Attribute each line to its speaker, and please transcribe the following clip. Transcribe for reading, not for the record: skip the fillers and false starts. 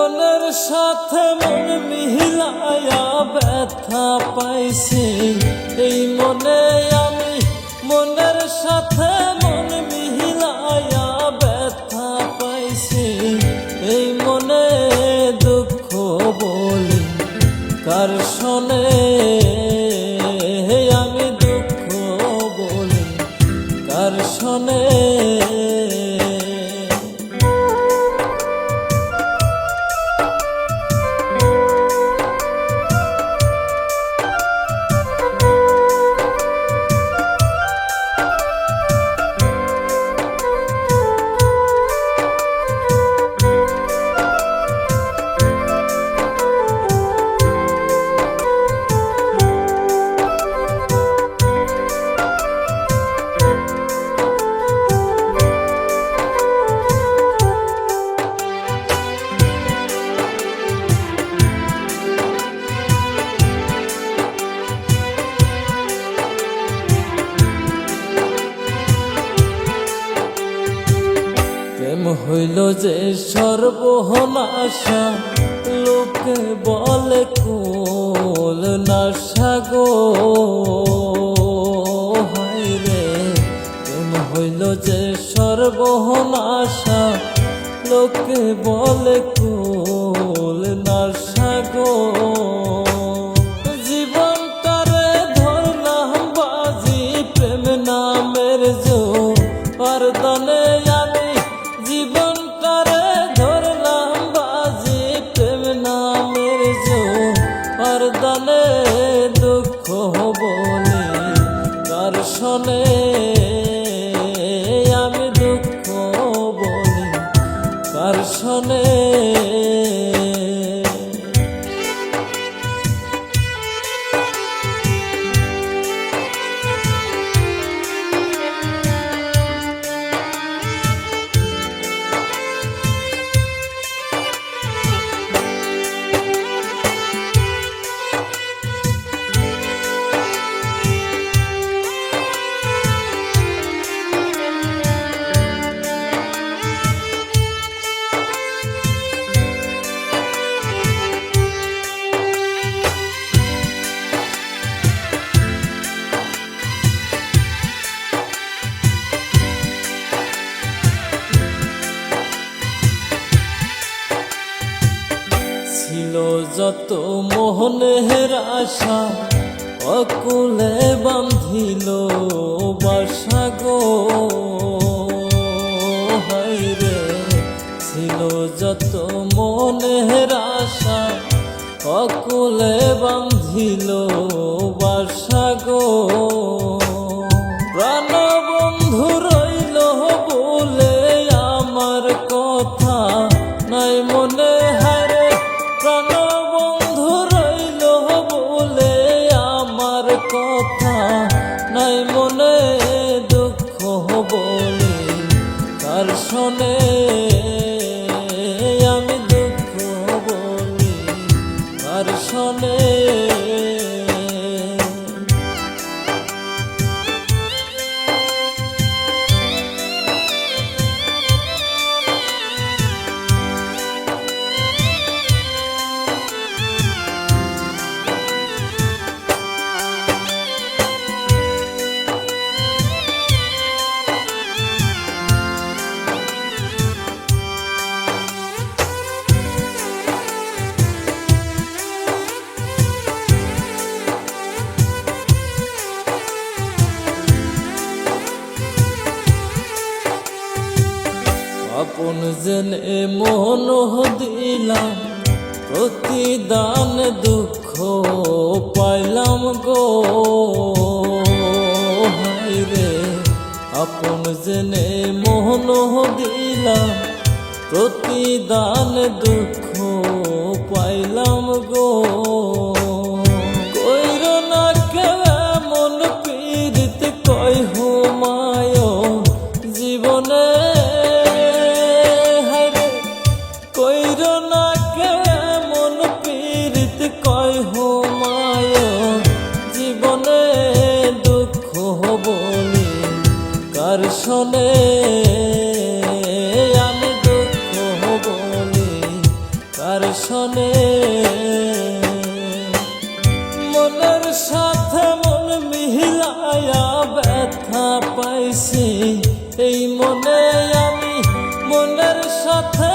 Speaker 1: মনের সাথে মন মিলায়া ব্যথা পাইছি এই মনে আমি মনের সাথে মন মিলায়া ব্যথা পাইছি এই মনে দুঃখ বলি কার শোনে আমি দুঃখ বলি কার শোনে প্রেম হইল যে সর্বনাশা লোকে বলে কুল নাশা গো হায়রে প্রেম হইল যে সর্বনাশা লোকে বলে কুল নাশা গো জীবনটারে ধরলাম বাজি প্রেম নামের জোয়ার দানে আমি জীবনটারে ধরলাম বাজি প্রেম নামের জোয়ার দানে দুঃখ বলে কার শোনে আমি দুঃখ বলি কার শোনে ছিল যত মোহনের আশা অকুলে বান্ধিল বাসা গো হায়রে ছিল যত মোহনের আশা অকুলে বান্ধিল বাসা গো প্রাণ বন্ধু রইল বলে আমার কথা নাই মনে হারে প্রাণ বন্ধু রইল বলে আমার কথা নাই মনে দুঃখ বলে কার শোনে আমি দুঃখ বলি কার শোনে আপন জেনে মন দিলাম প্রতিদান দুঃখ পাইলাম গো হায়রে আপন জেনে মন দিলাম প্রতিদান দুঃখ পাইলাম গো কইর না কেউ মন পীড়িত কই হুমায় জীবনে কইর না কেমন পীড়িত কয় হুমায় জীবনে দুঃখ বলি কার শোনে আমি দুঃখ বলি কার শোনে মনের সাথে মন মিলায়া ব্যথা পাইছি এই মনে আমি মনের সাথে